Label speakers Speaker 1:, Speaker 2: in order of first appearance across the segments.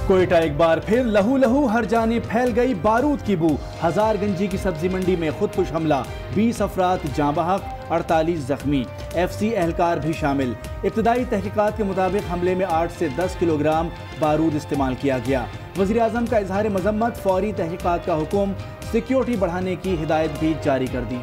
Speaker 1: कोयटा एक बार फिर लहू लहू, हर जाने फैल गई बारूद की बू। हजारगंजी की सब्जी मंडी में खुदकुश हमला, 20 अफराद जाँ बहक, 48 जख्मी, FC एहलकार भी शामिल। इब्तदाई तहकीकात के मुताबिक हमले में 8 से 10 किलोग्राम बारूद इस्तेमाल किया गया। वज़ीर आज़म का इजहार मजम्मत, फौरी तहकीकात का हुक्म, सिक्योरिटी बढ़ाने की हिदायत भी जारी कर दी।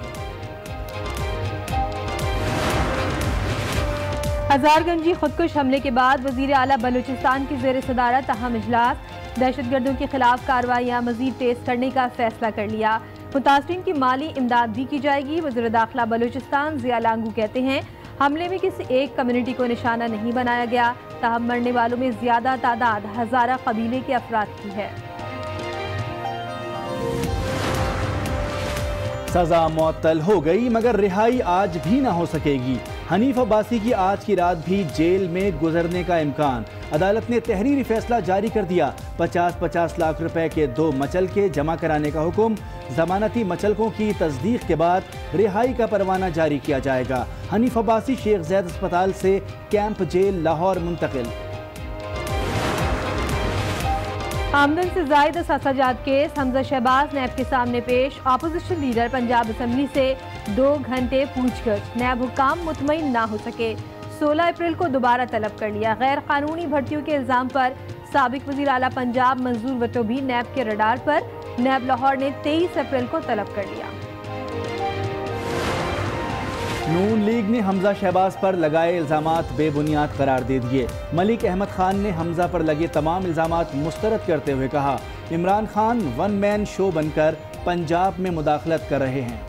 Speaker 2: हजारगंजी खुदकुश हमले के बाद वजीर आला बलूचिस्तान की ज़ेर सदारत अहम इजलास, दहशतगर्दों के खिलाफ कार्रवाइयाँ मजीद तेज करने का फैसला कर लिया। मुतासरीन की माली इमदाद भी की जाएगी। वज़ीर दाखिला बलूचिस्तान ज़िया लांगू कहते हैं हमले में किसी एक कम्युनिटी को निशाना नहीं बनाया गया, ताहम मरने वालों में ज्यादा तादाद हजारा कबीले के अफराद की है।
Speaker 1: सजा मुअत्तल हो गई मगर रिहाई आज भी ना हो सकेगी। हनीफ अब्बासी की आज की रात भी जेल में गुजरने का इम्कान। अदालत ने तहरीरी फैसला जारी कर दिया। 50-50 लाख रुपए के 2 मचलके जमा कराने का हुक्म। जमानती मचलकों की तस्दीक के बाद रिहाई का परवाना जारी किया जाएगा। हनीफ अब्बासी शेख ज़ैद अस्पताल से कैंप जेल लाहौर मुंतकिल।
Speaker 2: आमदन से जायद असासाजात केस, हमजा शहबाज नैब के सामने पेश। अपोजिशन लीडर पंजाब असम्बली से 2 घंटे पूछगछ, नैब हुकाम मुतमईन ना हो सके। 16 अप्रैल को दोबारा तलब कर लिया। गैर कानूनी भर्तियों के इल्जाम पर साबिक वज़ीर आला पंजाब मंजूर भट्टो भी नैब के रडार पर। नैब लाहौर ने 23 अप्रैल को तलब कर लिया।
Speaker 1: नून लीग ने हमजा शहबाज पर लगाए इल्जामात बेबुनियाद करार दे दिए। मलिक अहमद खान ने हमजा पर लगे तमाम इल्जामात मुस्तरद करते हुए कहा Imran Khan one man show बनकर पंजाब में मुदाखलत कर रहे हैं।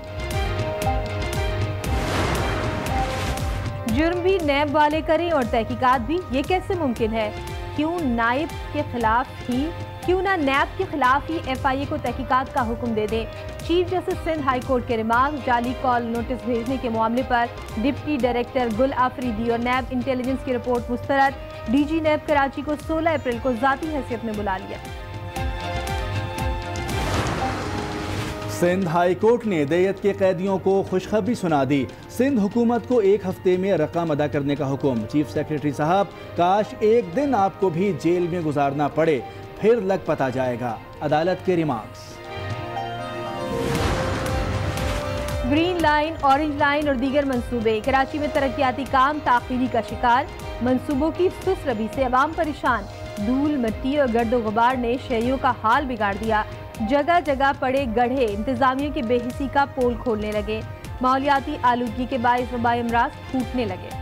Speaker 2: जुर्म भी नैब वाले करें और तहकीकात भी, ये कैसे मुमकिन है? क्यों ना नैब के खिलाफ ही FIA को तहकीकात का हुक्म दे दें। Chief justice Sindh high court के रिमार्क, जाली कॉल नोटिस भेजने के मामले पर डिप्टी डायरेक्टर गुल आफरीदी और नैब इंटेलिजेंस की रिपोर्ट मुस्तरद। DG नैब कराची को 16 अप्रैल को जाती हैसियत में बुला लिया।
Speaker 1: सिंध हाई कोर्ट ने दैयत के कैदियों को खुशखबरी सुना दी। सिंध हुकूमत को 1 हफ्ते में रकम अदा करने का हुक्म। चीफ सेक्रेटरी साहब, काश एक दिन आपको भी जेल में गुजारना पड़े, फिर लग पता जाएगा। अदालत के remarks.
Speaker 2: Green line, orange line और दीगर मंसूबे, कराची में तरक्याती काम ताखीरी का शिकार। मंसूबों की सुस्त रबी से अवाम परेशान। धूल, मिट्टी और गर्दो गुबार ने शहरियों का हाल बिगाड़ दिया। जगह जगह पड़े गड्ढे इंतजामिया की बेहिसी का पोल खोलने लगे। माहौलियाती आलूदगी के बाइस वबाई अमराज फूटने लगे।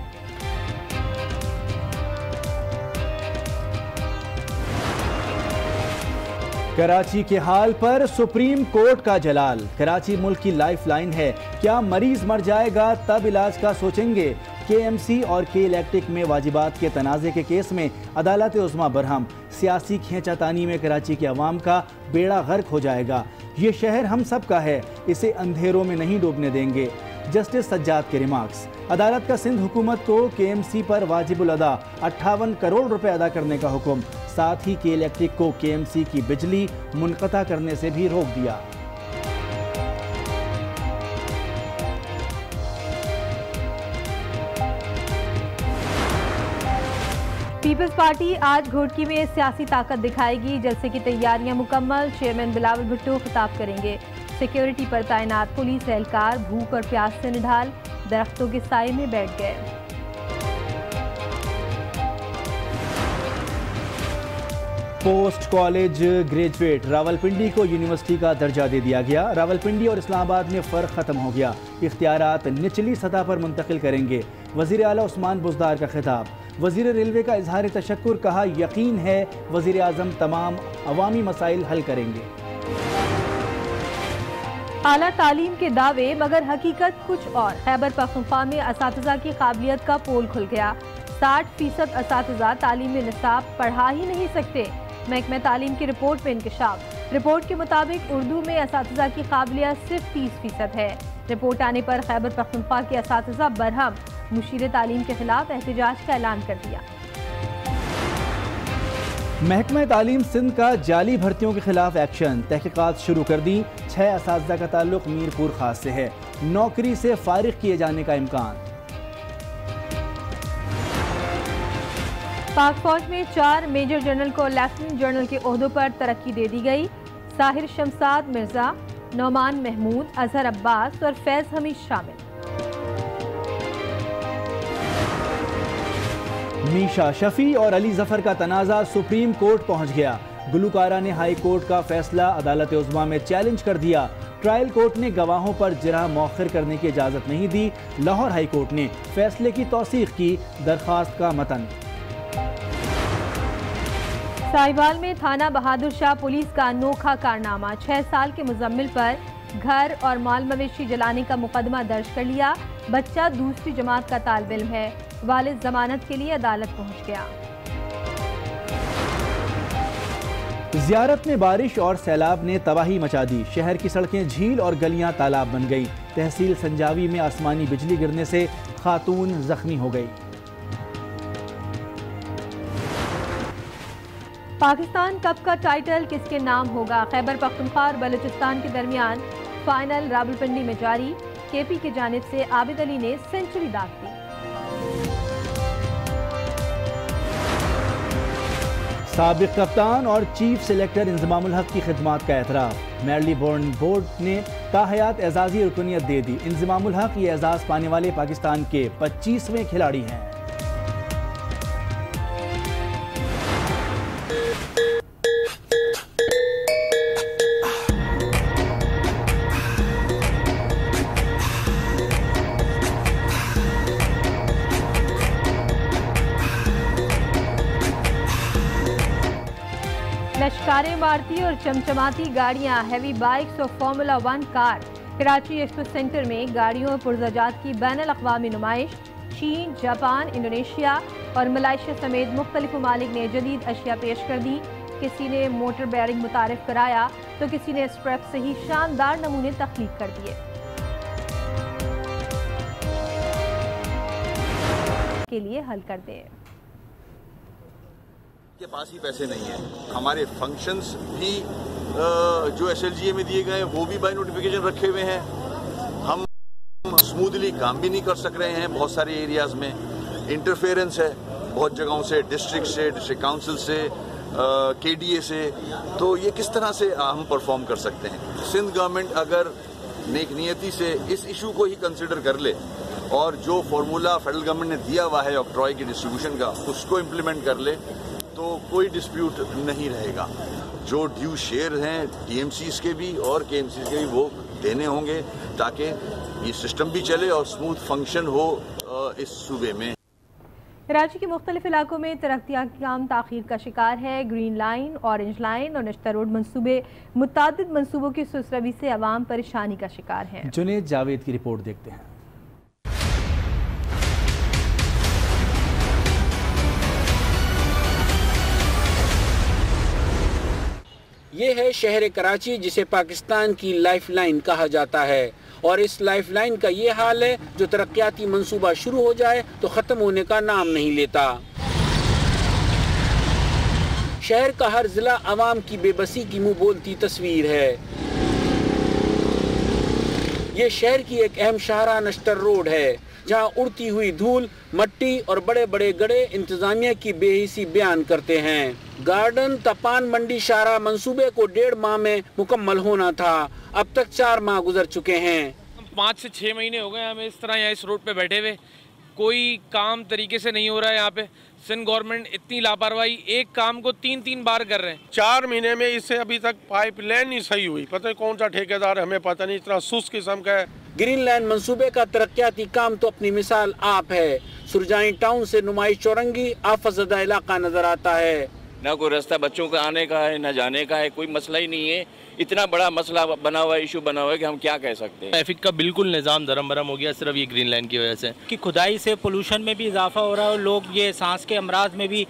Speaker 1: कराची के हाल पर सुप्रीम कोर्ट का जलाल। कराची मुल्क की लाइफ लाइन है, क्या मरीज मर जाएगा तब इलाज का सोचेंगे। KMC और K इलेक्ट्रिक में वाजिबात के तनाज़े के केस में अदालत उज़्मा बरहम। सियासी खींचातानी में कराची के अवाम का बेड़ा गर्क हो जाएगा। ये शहर हम सब का है, इसे अंधेरों में नहीं डूबने देंगे। जस्टिस सज्जाद के रिमार्क्स। अदालत का सिंध हुकूमत को KMC पर वाजिबुल अदा 58 करोड़ रुपए अदा करने का हुक्म। साथ ही K इलेक्ट्रिक को KMC की बिजली मुनक़ता करने से भी रोक दिया।
Speaker 2: पीपल्स पार्टी आज घोटकी में सियासी ताकत दिखाएगी। जलसे की तैयारियां मुकम्मल। चेयरमैन बिलावल भुट्टो खिताब करेंगे। सिक्योरिटी पर तैनात पुलिस एहलकार भूख और प्यास से निढाल, दरख्तों के साए में बैठ गए।
Speaker 1: पोस्ट कॉलेज ग्रेजुएट रावलपिंडी को यूनिवर्सिटी का दर्जा दे दिया गया। रावलपिंडी और इस्लामाबाद में फ़र्क ख़त्म हो गया। इख्तियारात निचली सतह पर मुंतकिल करेंगे। वज़ीर आला उस्मान बुज़दार का खिताब। वज़ीर रेलवे का इजहार तशक्कुर, कहा यकीन है वज़ीर आज़म तमाम अवामी मसाइल हल करेंगे।
Speaker 2: आला तालीम के दावे मगर हकीकत कुछ और। खैबर पख्तूनख्वा में असातिज़ा की काबिलियत का पोल खुल गया। 60% असातिज़ा तालीम निसाब पढ़ा ही नहीं सकते। महकमा तालीम की रिपोर्ट में इंकशाफ। रिपोर्ट के मुताबिक उर्दू में असातिज़ा की काबिलियत सिर्फ 30% है। रिपोर्ट आने पर खैबर पख्तूनख्वा के असातिज़ा बरहम। मुशीर तालीम के खिलाफ एहतजाज का ऐलान कर दिया।
Speaker 1: महकमा तालीम सिंध का जाली भर्तियों के खिलाफ एक्शन। तहकीकात शुरू कर दी। 6 असातिज़ा का ताल्लुक मीरपुर खास से है। नौकरी से फारिग किए जाने का इम्कान।
Speaker 2: पाक फौज में 4 मेजर जनरल को लेफ्टिनेंट जनरल के ओहदों पर तरक्की दे दी गई। साहिर शमसाद मिर्जा, नौमान महमूद, अजहर अब्बास और फैज हमीद शामिल।
Speaker 1: मीशा शफी और अली जफर का तनाज़ा सुप्रीम कोर्ट पहुंच गया। गुलकारा ने हाई कोर्ट का फैसला अदालत उज़्मा में चैलेंज कर दिया। ट्रायल कोर्ट ने गवाहों पर जरा मौखिर करने की इजाज़त नहीं दी। लाहौर हाई कोर्ट ने फैसले की तौसीक़ की। दरख्वास्त का मतन।
Speaker 2: साहिवाल में थाना बहादुर शाह पुलिस का अनोखा कारनामा। 6 साल के मुजम्मिल पर घर और माल मवेशी जलाने का मुकदमा दर्ज कर लिया। बच्चा दूसरी जमात का तालिब इल्म है। वालिद जमानत के लिए अदालत पहुंच गया।
Speaker 1: ज़ियारत में बारिश और सैलाब ने तबाही मचा दी। शहर की सड़कें झील और गलियां तालाब बन गई। तहसील संजावी में आसमानी बिजली गिरने से खातून जख्मी हो गई।
Speaker 2: पाकिस्तान कप का टाइटल किसके नाम होगा? खैबर पख्तूनख्वा और बलूचिस्तान के दरमियान फाइनल रावलपिंडी में जारी। केपी की जानिब से आबिद अली ने सेंचुरी दाग दी।
Speaker 1: साबिक कप्तान और चीफ सिलेक्टर इंजमामुल हक की खिदमात का एतराफ़। मेरीलेबोन बोर्ड ने ताहयात एजाज़ी रुकनियत दे दी। इंजमामुल हक ये एजाज़ पाने वाले पाकिस्तान के 25वें खिलाड़ी हैं।
Speaker 2: लश्कारे मारती और चमचमाती गाड़ियां, हैवी बाइक्स और formula 1 car. Karachi expo centre में गाड़ियों और पुर्ज़ाजात की बैनुल अक़वामी नुमाइश। चीन, जापान, इंडोनेशिया और मलाइशिया समेत मुख्तलिफ ममालिक ने जदीद अशिया पेश कर दी। किसी ने मोटर बैरिंग मुतारिफ कराया तो किसी ने स्ट्रैप से ही शानदार नमूने तख्लीक कर दिए। के लिए हल कर दे।
Speaker 3: के पास ही पैसे नहीं है। हमारे फंक्शंस भी जो SLGA में दिए गए वो भी बाय नोटिफिकेशन रखे हुए हैं। हम स्मूथली काम भी नहीं कर सक रहे हैं। बहुत सारे एरियाज में इंटरफेरेंस है बहुत जगहों से, डिस्ट्रिक्ट काउंसिल से, KDA से। तो ये किस तरह से हम परफॉर्म कर सकते हैं? सिंध गवर्नमेंट अगर नेक नियति से इस इशू को ही कंसिडर कर ले और जो फॉर्मूला फेडरल गवर्नमेंट ने दिया हुआ है ऑक्ट्रॉय की डिस्ट्रीब्यूशन का उसको इम्प्लीमेंट कर ले तो कोई डिस्प्यूट नहीं रहेगा। जो ड्यू शेयर हैं TMCs के भी और KMCs के भी वो देने होंगे ताकि ये सिस्टम भी चले और स्मूथ फंक्शन हो इस सूबे में।
Speaker 2: कराची के मुख्तलिफ इलाकों में तरक्याती काम ताख़ीर का शिकार है। ग्रीन लाइन, ऑरेंज लाइन और नश्ता रोड मंसूबे मुतादिद मंसूबों की सुसरवी से अवाम परेशानी का शिकार है।
Speaker 1: जुनेद जावेद की रिपोर्ट देखते हैं।
Speaker 4: ये है शहर कराची जिसे पाकिस्तान की लाइफलाइन कहा जाता है और इस लाइफलाइन का ये हाल है जो तरक्याती मंसूबा शुरू हो जाए तो ख़त्म होने का नाम नहीं लेता। शहर का हर जिला आवाम की बेबसी की मुंह बोलती तस्वीर है। ये शहर की एक अहम शाहरा नश्तर रोड है जहाँ उड़ती हुई धूल, मट्टी और बड़े बड़े गड्ढे इंतजामिया की बेहिसी बयान करते हैं। गार्डन तपान मंडी शाहरा मंसूबे को 1.5 माह में मुकम्मल होना था। अब तक 4 माह गुजर चुके हैं।
Speaker 5: 5 से 6 महीने हो गए हमें इस तरह यहाँ इस रोड पे बैठे हुए। कोई काम तरीके से नहीं हो रहा है। यहाँ पे सिंध गवर्नमेंट इतनी लापरवाही, एक काम को 3-3 बार कर रहे हैं।
Speaker 6: 4 महीने में इससे अभी तक पाइपलाइन नहीं सही हुई। पता नहीं कौन सा ठेकेदार, हमें पता नहीं, इतना सुस्त किस्म का है।
Speaker 4: ग्रीन लाइन मंसूबे का तरक्याती काम तो अपनी मिसाल आप है। सुरजाई टाउन से नुमाइश चौरंगी आफतज़दा इलाका नजर आता है।
Speaker 7: ना कोई रास्ता बच्चों का आने का है ना जाने का है, कोई मसला ही नहीं है। इतना बड़ा मसला बना हुआ है, इशू बना हुआ है कि हम क्या कह सकते हैं।
Speaker 8: ट्रैफिक का बिल्कुल निज़ाम धर्म भरम हो गया सिर्फ ये ग्रीन लाइन की वजह से। कि खुदाई से पोल्यूशन में भी इजाफा हो रहा है और लोग ये सांस के अमराज में भी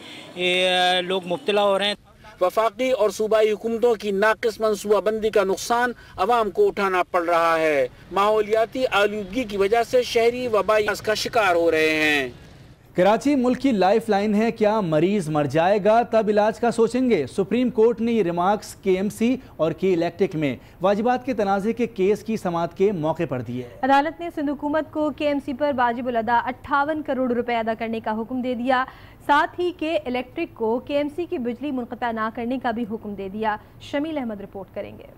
Speaker 8: लोग मुब्तला हो रहे हैं।
Speaker 4: वफाकी और सूबाई हुकूमतों की नाकिस मनसूबाबंदी का नुकसान अवाम को उठाना पड़ रहा है। माहौलियाती आलूदगी की वजह से शहरी वबाई का शिकार हो रहे हैं।
Speaker 1: कराची मुल्क की लाइफ लाइन है, क्या मरीज मर जाएगा तब इलाज का सोचेंगे। सुप्रीम कोर्ट ने ये रिमार्क्स KMC और के इलेक्ट्रिक में वाजिबात के तनाज़े के केस की समाअत के मौके पर दिए।
Speaker 2: अदालत ने सिंध हुकूमत को KMC पर वाजिबुल अदा 58 करोड़ रुपए अदा करने का हुक्म दे दिया। साथ ही के इलेक्ट्रिक को KMC की बिजली मुनक़ता ना करने का भी हुक्म दे दिया। शमील अहमद रिपोर्ट करेंगे।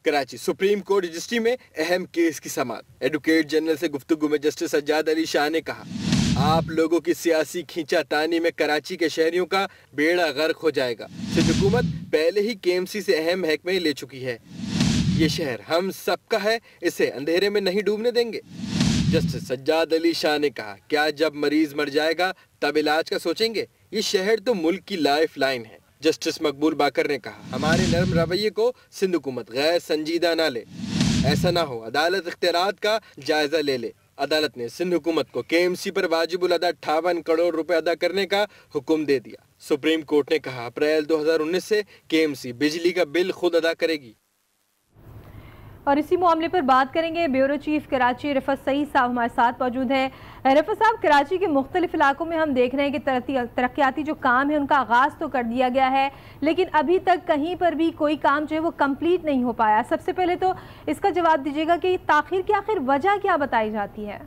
Speaker 9: कराची सुप्रीम कोर्ट रजिस्ट्री में अहम केस की समाअत। एडवोकेट जनरल से गुफ्तगू में जस्टिस सज्जाद अली शाह ने कहा, आप लोगों की सियासी खींचातानी में कराची के शहरियों का बेड़ा गर्क हो जाएगा। सिंध हुकूमत पहले ही KMC से अहम महकमे ले चुकी है। ये शहर हम सबका है, इसे अंधेरे में नहीं डूबने देंगे। जस्टिस सज्जाद अली शाह ने कहा, क्या जब मरीज मर जाएगा तब इलाज का सोचेंगे। ये शहर तो मुल्क की लाइफ लाइन है। जस्टिस मकबूल बाकर ने कहा, हमारे नरम रवैये को सिंध हुकूमत गैर संजीदा ना ले। ऐसा ना हो अदालत इख्तियारात का जायजा ले ले। अदालत ने सिंध हुकूमत को KMC पर वाजिबुल अदा 58 करोड़ रुपए अदा करने का हुक्म दे दिया। सुप्रीम कोर्ट ने कहा, अप्रैल 2019 से KMC बिजली का बिल खुद अदा करेगी।
Speaker 2: और इसी मामले पर बात करेंगे। ब्यूरो चीफ कराची रफत सईद साहब हमारे साथ मौजूद है। रफत साहब, कराची के मुख्तलिफ इलाकों में हम देख रहे हैं कि तरक्याती जो काम है उनका आगाज़ तो कर दिया गया है, लेकिन अभी तक कहीं पर भी कोई काम जो है वो कंप्लीट नहीं हो पाया। सबसे पहले तो इसका जवाब दीजिएगा कि ताखीर की आखिर वजह क्या बताई जाती है।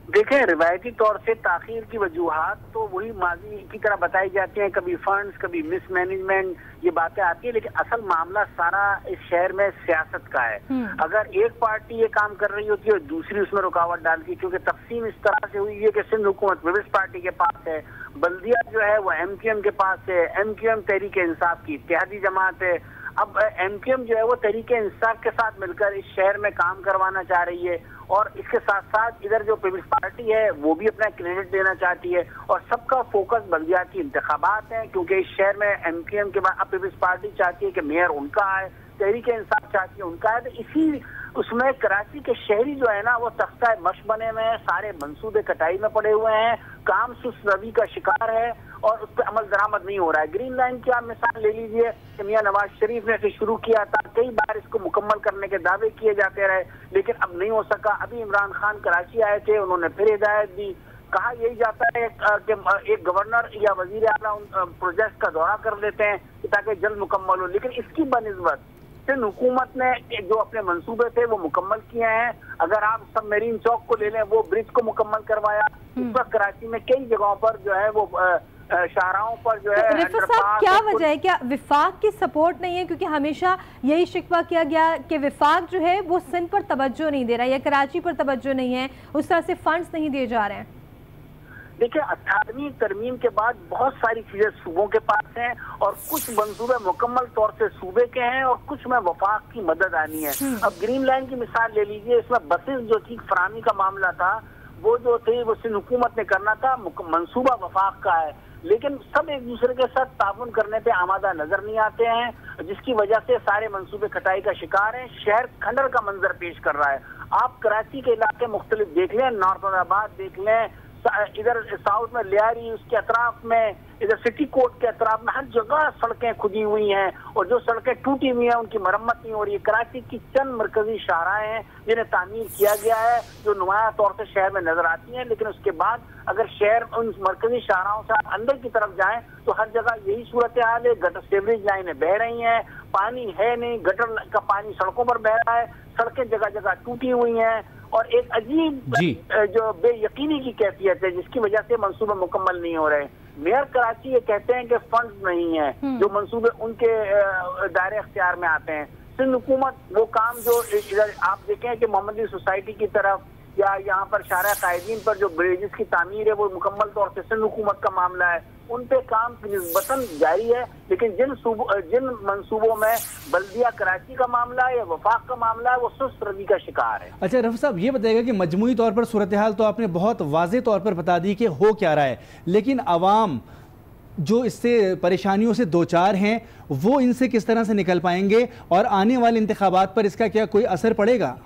Speaker 10: देखें, रिवायती तौर से ताखीर की वजूहात तो वही माजी की तरह बताई जाती हैं, कभी फंड्स, कभी मिसमैनेजमेंट, ये बातें आती है, लेकिन असल मामला सारा इस शहर में सियासत का है। अगर एक पार्टी ये काम कर रही होती है और दूसरी उसमें रुकावट डालती, क्योंकि तकसीम इस तरह से हुई है कि सिंध हुकूमत पीपल्स पार्टी के पास है, बल्दिया जो है वो MQM के पास है, MQM तहरीक इंसाफ की इत्तेहादी जमात है। अब MQM जो है वो तहरीक इंसाफ के साथ मिलकर इस शहर में काम करवाना चाह रही है, और इसके साथ साथ इधर जो पीपल्स पार्टी है वो भी अपना क्रेडिट देना चाहती है, और सबका फोकस बल्दियाती इंतखाबात हैं, क्योंकि इस शहर में MQM के बाद अब पीपल्स पार्टी चाहती है कि मेयर उनका है, तहरीक इंसाफ चाहती है उनका है। तो इसी उसमें कराची के शहरी जो है ना वो तख्ता मश बने हुए हैं, सारे मंसूबे कटाई में पड़े हुए हैं, काम सुस्त रवि का शिकार है और उस पर अमल दरामद नहीं हो रहा है। ग्रीन लाइन की आप मिसाल ले लीजिए कि मियां नवाज शरीफ ने इसे शुरू किया था, कई बार इसको मुकम्मल करने के दावे किए जाते रहे, लेकिन अब नहीं हो सका। अभी इमरान खान कराची आए थे, उन्होंने फिर हिदायत दी, कहा यही जाता है कि एक गवर्नर या वजीर आला प्रोजेक्ट का दौरा कर लेते हैं ताकि जल्द मुकम्मल हो, लेकिन इसकी बनिस्बत सिंध हुकूमत ने जो अपने मंसूबे थे वो मुकम्मल किए हैं। अगर आप सबमरीन चौक को ले लें, वो ब्रिज को मुकम्मल करवाया। इस वक्त कराची में कई जगहों पर जो है वो शाहराहों पर जो है
Speaker 2: रिफत साहब, क्या वजह है, क्या विफाक की सपोर्ट नहीं है? क्योंकि हमेशा यही शिकवा किया गया कि विफाक जो है वो सिंध पर तवज्जो नहीं दे रहा है या कराची पर तवज्जो नहीं है, उस तरह से फंड्स नहीं दिए जा रहे हैं।
Speaker 10: देखिए, 18वीं तरमीम के बाद बहुत सारी चीजें सूबों के पास हैं और कुछ मंसूबे मुकम्मल तौर से सूबे के हैं और कुछ में वफाक की मदद आनी है। अब ग्रीन लाइन की मिसाल ले लीजिए, इसमें बसेस जो थी फराहमी का मामला था, वो जो थे वो सिंध हुकूमत ने करना था, मंसूबा वफाक का है, लेकिन सब एक दूसरे के साथ ताउन करने पे आमादा नजर नहीं आते हैं, जिसकी वजह से सारे मंसूबे कटाई का शिकार हैं। शहर खंडर का मंजर पेश कर रहा है। आप कराची के इलाके मुख्तलिफ देख लें, नॉर्थाबाद देख लें, इधर साउथ में लियारी, उसके अतराफ में, इधर सिटी कोर्ट के अतराफ में हर जगह सड़कें खुदी हुई हैं और जो सड़कें टूटी हुई हैं उनकी मरम्मत नहीं हो रही है। कराची की चंद मरकजी शाहराएं हैं जिन्हें तामीर किया गया है, जो नुमाया तौर से शहर में नजर आती हैं, लेकिन उसके बाद अगर शहर उन मरकजी शाहराओं से अंदर की तरफ जाएं तो हर जगह यही सूरत हाल है। गटर सीवरेज लाइनें बह रही हैं, पानी है नहीं, गटर का पानी सड़कों पर बह रहा है, सड़कें जगह जगह टूटी हुई हैं और एक अजीब जो बेयकीनी की कैफियत है जिसकी वजह से मंसूबे मुकम्मल नहीं हो रहे। मेयर कराची ये कहते हैं कि फंड्स नहीं है जो मंसूबे उनके दायरे अख्तियार में आते हैं। सिंध हुकूमत वो काम जो इधर आप देखें कि मोहम्मदी सोसाइटी की तरफ या यहाँ पर शारा कायदीन पर जो ब्रिजेस की तामीर है वो मुकम्मल तौर से सिंध हुकूमत का मामला है, उन पे काम निस्बतन जारी है, लेकिन जिन मंसूबों में बल्दिया कराची का मामला है या वफाक का मामला है वो सुस्त रवि का शिकार है।
Speaker 1: अच्छा रफ़ी साहब, ये बताइएगा कि मजमूई तौर पर सूरत हाल तो आपने बहुत वाज़ेह तौर पर बता दी कि हो क्या रहा है, लेकिन आवाम जो इससे परेशानियों से दो चार हैं वो इनसे किस तरह से निकल पाएंगे और आने वाले इंतखाबात पर इसका क्या कोई असर पड़ेगा?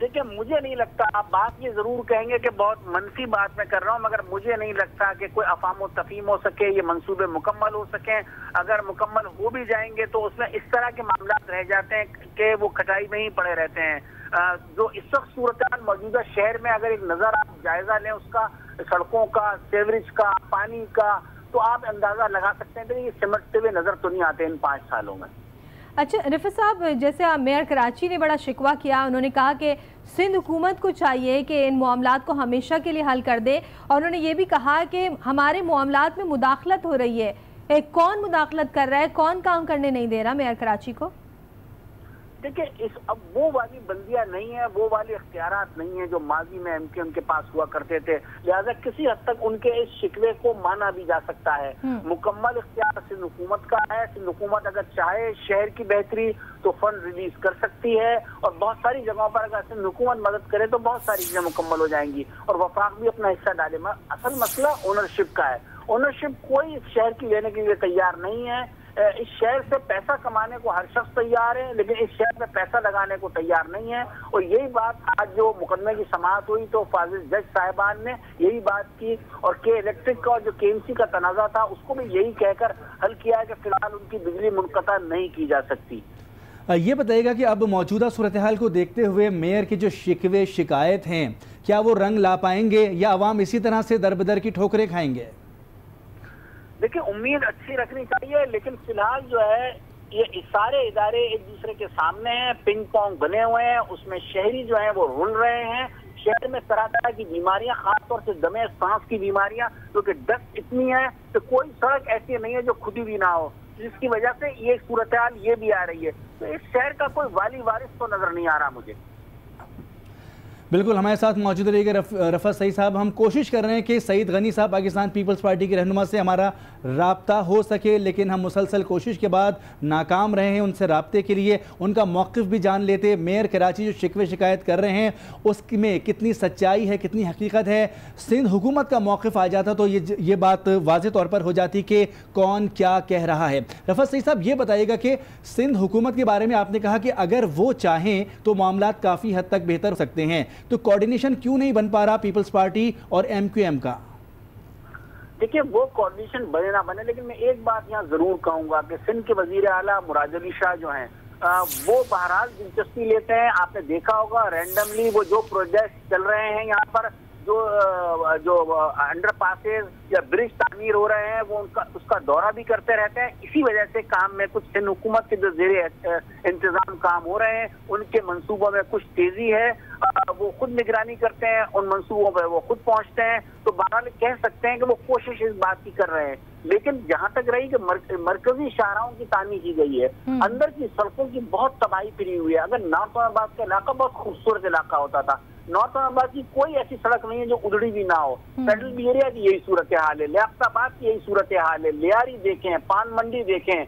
Speaker 10: देखिए, मुझे नहीं लगता, आप बात ये जरूर कहेंगे कि बहुत मनफी बात मैं कर रहा हूँ, मगर मुझे नहीं लगता कि कोई अफाम तफहीम हो सके, ये मंसूबे मुकम्मल हो सके। अगर मुकम्मल हो भी जाएंगे तो उसमें इस तरह के मामला रह जाते हैं कि वो खटाई में ही पड़े रहते हैं। जो इस वक्त सूरत मौजूदा शहर में, अगर एक नजर आप जायजा लें उसका, सड़कों का, सीवरेज का, पानी का, तो आप अंदाजा लगा सकते हैं कि ये सिमटते हुए नजर तो नहीं आते इन 5 सालों में।
Speaker 2: अच्छा रिफत साहब, जैसे मेयर कराची ने बड़ा शिकवा किया, उन्होंने कहा कि सिंध हुकूमत को चाहिए कि इन मामलात को हमेशा के लिए हल कर दे, और उन्होंने ये भी कहा कि हमारे मामलात में मुदाखलत हो रही है। कौन मुदाखलत कर रहा है, कौन काम करने नहीं दे रहा मेयर कराची को?
Speaker 10: देखिए, अब वो वाली बंदियां नहीं है, वो वाले इख्तियारात नहीं है जो माजी में एमके उनके पास हुआ करते थे, लिहाजा किसी हद तक उनके इस शिकवे को माना भी जा सकता है। मुकम्मल इख्तियार सिंध हुकूमत का है। सिंध हुकूमत अगर चाहे शहर की बेहतरी तो फंड रिलीज कर सकती है, और बहुत सारी जगहों पर अगर सिंध हुकूमत मदद करे तो बहुत सारी चीजें मुकम्मल हो जाएंगी और वफाक भी अपना हिस्सा डाले। असल मसला ओनरशिप का है। ओनरशिप कोई इस शहर की लेने के लिए तैयार नहीं है। इस शहर से पैसा कमाने को हर शख्स तैयार है, लेकिन इस शहर में पैसा लगाने को तैयार नहीं है। और यही बात आज जो मुकदमे की समाअत हुई तो फाजिल जज साहिबान ने यही बात की, और के इलेक्ट्रिक का जो केएमसी का तनाजा था उसको भी यही कहकर हल किया है कि फिलहाल उनकी बिजली मुनक़ता नहीं की जा सकती।
Speaker 1: ये बताइएगा कि अब मौजूदा सूरत हाल को देखते हुए मेयर के जो शिकवे शिकायत हैं, क्या वो रंग ला पाएंगे या अवाम इसी तरह से दर बदर की ठोकरें खाएंगे?
Speaker 10: देखिए, उम्मीद अच्छी रखनी चाहिए, लेकिन फिलहाल जो है ये सारे इदारे एक दूसरे के सामने हैं, पिंग पोंग बने हुए हैं, उसमें शहरी जो है वो रुल रहे हैं। शहर में तरह तरह की बीमारियां, खासतौर से दमे सांस की बीमारियां, क्योंकि डस्ट इतनी है तो कोई सड़क ऐसी नहीं है जो खुदी भी ना हो, जिसकी वजह से ये सूरत हाल ये भी आ रही है। तो इस शहर का कोई वाली वारिस तो नजर नहीं आ रहा मुझे।
Speaker 1: बिल्कुल, हमारे साथ मौजूद रहिएगा रफ़त सईद साहब। हम कोशिश कर रहे हैं कि सईद गनी साहब पाकिस्तान पीपल्स पार्टी के रहनुमा से हमारा राब्ता हो सके, लेकिन हम मुसलसल कोशिश के बाद नाकाम रहे हैं उनसे राब्ते के लिए। उनका मौक़िफ़ भी जान लेते। मेयर कराची जो शिकवे शिकायत कर रहे हैं उसमें कितनी सच्चाई है, कितनी हकीकत है। सिंध हुकूमत का मौक़िफ़ आ जाता तो ये बात वाज़े तौर पर हो जाती कि कौन क्या कह रहा है। रफ़त सईद साहब, ये बताइएगा कि सिंध हुकूमत के बारे में आपने कहा कि अगर वो चाहें तो मामलात काफ़ी हद तक बेहतर हो सकते हैं, तो कोऑर्डिनेशन क्यों नहीं बन पा रहा पीपल्स पार्टी और एमक्यूएम का?
Speaker 10: देखिए, वो कोऑर्डिनेशन बने ना बने, लेकिन मैं एक बात यहाँ जरूर कहूंगा कि सिंध के वजीर आला मुराद अली शाह जो हैं वो बहरहाल दिलचस्पी लेते हैं। आपने देखा होगा रैंडमली वो जो प्रोजेक्ट चल रहे हैं यहाँ पर, जो अंडर पासेज या ब्रिज तामीर हो रहे हैं, वो उसका दौरा भी करते रहते हैं। इसी वजह से काम में कुछ सिंध हुकूमत के जो ज़ेरे इंतजाम काम हो रहे हैं उनके मंसूबों में कुछ तेजी है। वो खुद निगरानी करते हैं, उन मंसूबों पर वो खुद पहुंचते हैं। तो बहरहाल कह सकते हैं कि वो कोशिश इस बात की कर रहे हैं। लेकिन जहां तक रही कि मरकजी शाहराहों की तामीर की गई है, अंदर की सड़कों की बहुत तबाही फिरी हुई है। अगर नॉर्थ औरंगाबाद का इलाका बहुत खूबसूरत इलाका होता था, नॉर्थ औरंगाबाद की कोई ऐसी सड़क नहीं है जो उधड़ी भी ना हो। फेडरल बी एरिया की यही सूरत हाल है, लियाकताबाद की यही सूरत हाल है, लियारी देखें, पान मंडी देखें,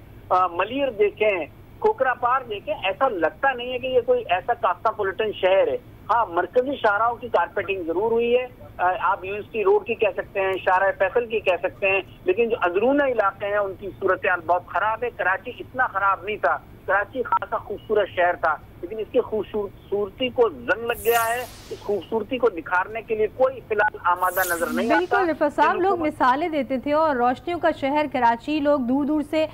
Speaker 10: मलिर देखें, खोखरापार देखें, ऐसा लगता नहीं है कि ये कोई ऐसा कास्तापोलिटन शहर है। हाँ, मरकजी शाहराहों की कारपेटिंग जरूर हुई है, आप यूनिवर्सिटी रोड की कह सकते हैं, शाहरा फैसल की कह सकते हैं, लेकिन जो अंदरूनी इलाके हैं उनकी सूरत हाल बहुत खराब है। कराची इतना खराब नहीं था, कराची खासा खूबसूरत शहर था, लेकिन इसकी खूबसूरती को जंग लग गया है। इस खूबसूरती को निखारने के लिए कोई फिलहाल आमादा नजर नहीं आता।
Speaker 2: बिल्कुल रिफत साहब, लोग मिसालें देते थे और रोशनियों का शहर कराची, लोग दूर दूर से